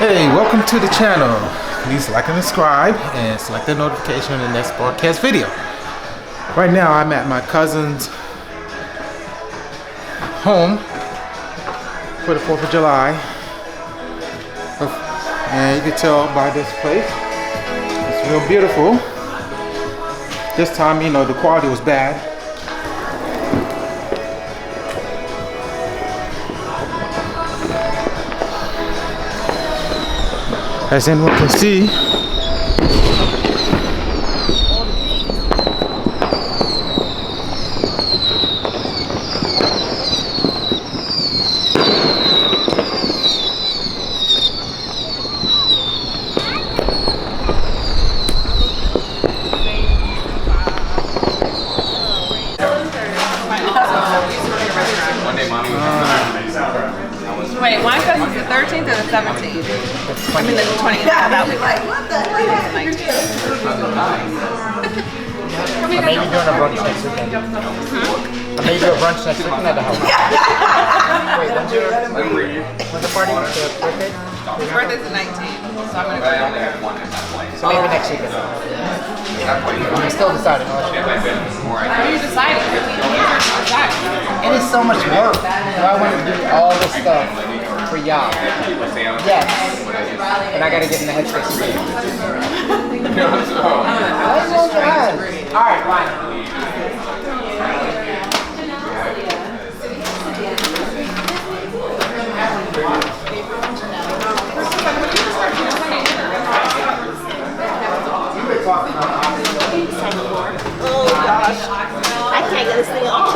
Hey, welcome to the channel. Please like and subscribe and select the notification in the next broadcast video. Right now I'm at my cousin's home for the 4th of July. And you can tell by this place, it's real beautiful. This time, you know, the quality was bad. As anyone can see, wait, my cousin's the 13th or the 17th? I mean the 20th. That would be like, what the heck? I may be doing a brunch next weekend. I may do a brunch next weekend at the house. Wait, when's the party? The birthday? His birthday's the 19th, so I'm gonna go down there. So maybe next weekend. I'm still deciding. What are you deciding? It is so much work. I want to do all this stuff for y'all. Yes. And I gotta get in the headspace for you. Alright, fine. Oh gosh, I can't get this thing off.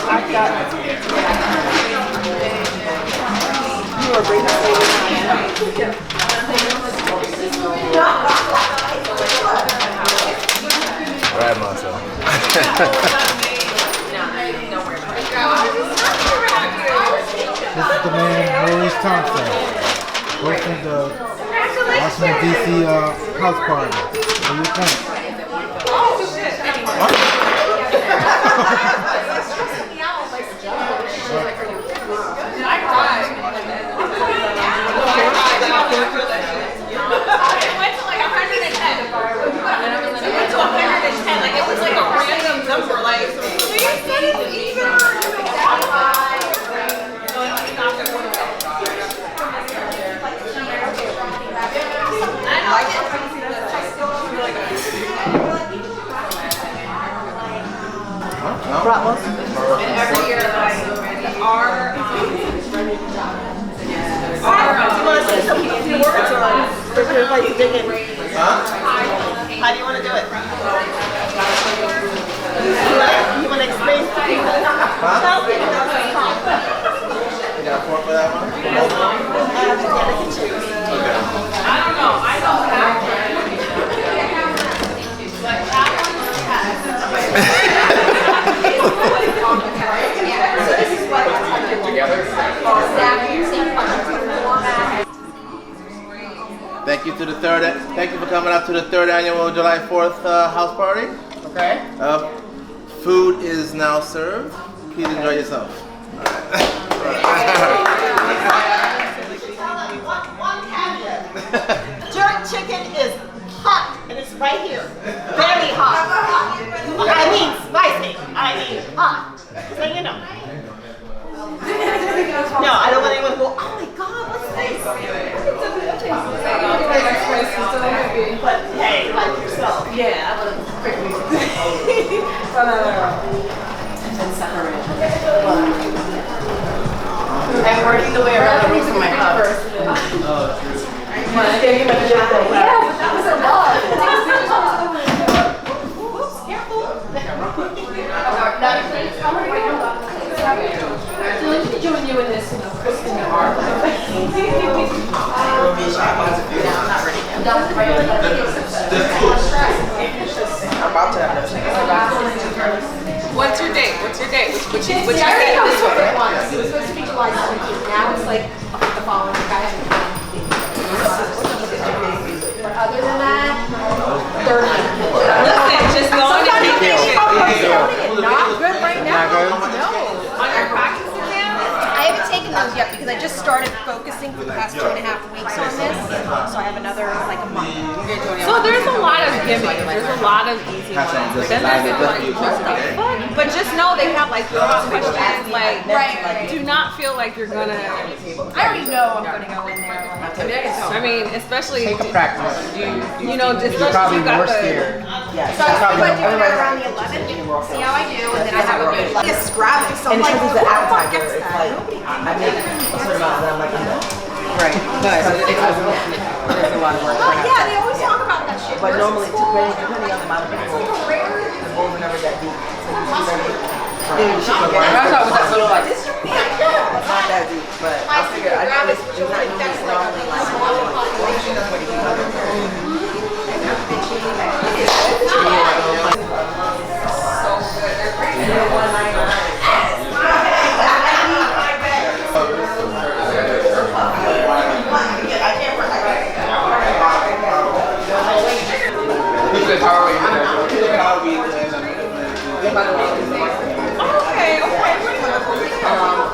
I've got you are bringing this Right, Marcel. this is the man Maurice Thompson, hosting the Washington DC house party. What do you think? Bratwurst. And every year, you want to say some few words or like dig in? How do you want to do it? You want to explain to people? Tell people that's what's called. You got a fork for that one? Yeah, they can choose. Okay. I don't know. I don't have Thank you for coming out to the third annual July 4th house party. Okay. Food is now served. Please enjoy yourself. One caveat. Jerk chicken is hot and it's right here. Very hot. I mean spicy. I mean hot. So you know. No, I don't want anyone to go, oh my god, what's this? But hey, like yourself. Yeah. I'm working the way around the roof of my house. Yeah, that was a lot. Whoops, careful. Let me join you in this, Chris in your heart. I'm about to have that. What's your date? What's your date? Which you This said this was way? once. It was supposed to be July 17th. Now it's like the following guys. But other than that, 30. Listen, just go on your vacation. not good right now. On your practice exam? I haven't taken those yet because I just started focusing for the past 2.5 weeks on this, so I have another like a month. So there's a lot of gimmicks. There's a lot of easy ones. But then there's some like, what the fuck? But just know they have like throw-out questions. Like, do not feel like you're gonna. I already know I'm gonna go in there. I mean, especially. Take a practice. You know, You're especially probably you got more the. scared. So I was thinking about doing it around the 11th, see how I do, and then I have a good just grab it. So I'm like, it's who an the fuck appetizer. gets It's that? like I make a certain amount, and I'm like, Right. But there's a lot of work. Oh yeah, they always talk about that shit. but Versus normally, school. depending on the amount of people, the bowls are never that deep. So I thought it was that little like. it's not that deep, but I figured I know it's not normally Okay.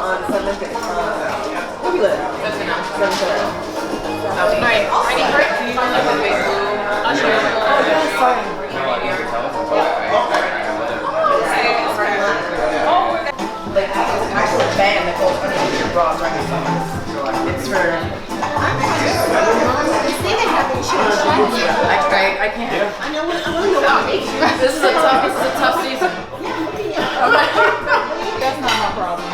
on 7th. Where we live? 7th. Right. Ready for it? Like, it's an actual band that goes underneath your bra right now. It's for. I can't. This is a tough season. That's not my problem.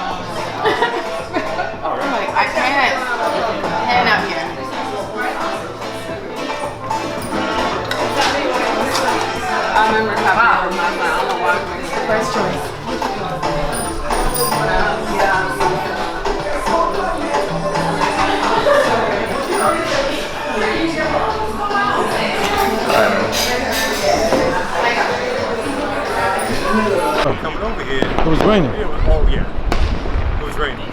I'm like, I can't. Hand out here. I remember having my I don't know why. First choice. Coming over here. It was raining. Oh yeah, it was raining.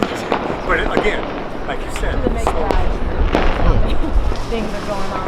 But again, like you said, it's so Things are going on.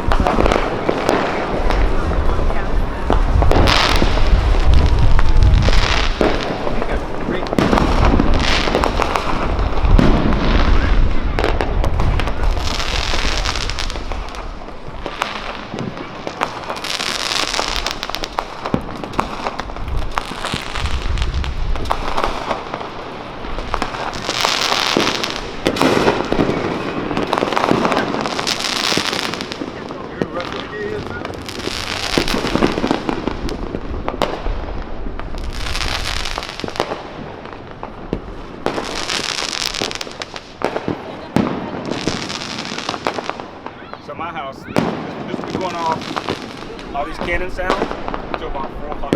So my house, this be going off all these cannon sounds until about 4 o'clock.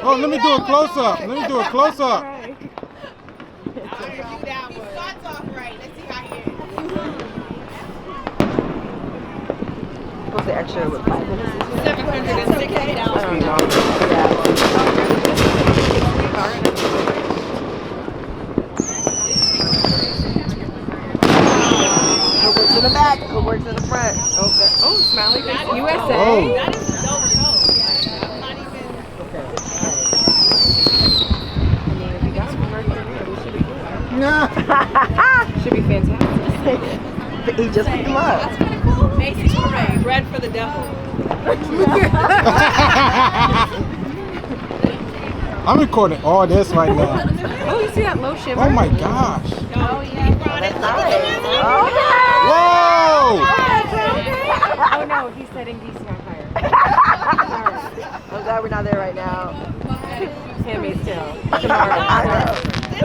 Oh, let me do a close up. Let me do a close up. What's the extra with 5 minutes? Who works in the back? Who works in the front? Oh, smiley face USA. Oh. That is a dope show. I'm not even. I mean, if you got some right here, we should be good. Should be fantastic. He just picked him up. That's kind of cool. Macy's Parade, bread for the devil. I'm recording all this right now. Oh, you see that low shimmer? Oh my gosh. Oh, yeah. Brought it. Whoa! Oh, no, he's setting DC on fire. I'm glad we're not there right now. Handmaid's Tale. I know.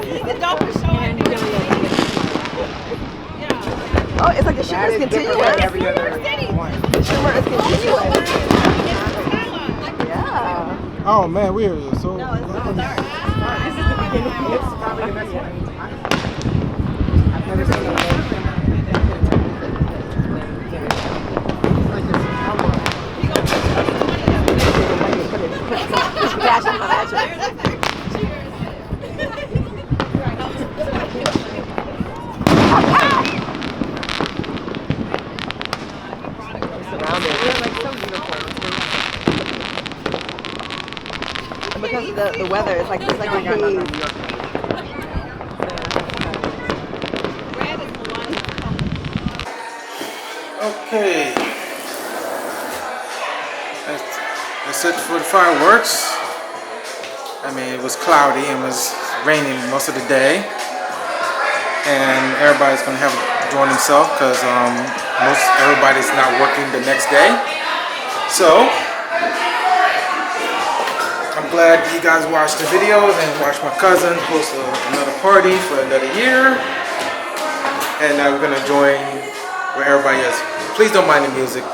This is the dopest show. And you really Oh, it's like the shimmer is continuous. Like every other one. The shimmer is continuous. Yeah. Oh man, we are so. No, it's not dark. This is the beginning. It's probably the best one. I've never seen it. And because of the weather, it's like a haze. Okay. That's it for the fireworks. I mean, it was cloudy and was raining most of the day. And everybody's gonna have to enjoy themselves because everybody's not working the next day. So I'm glad you guys watched the videos and watched my cousin host another party for another year. And now we're gonna join where everybody is. Please don't mind the music.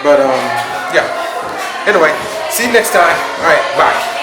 But yeah. Anyway, see you next time. All right, bye.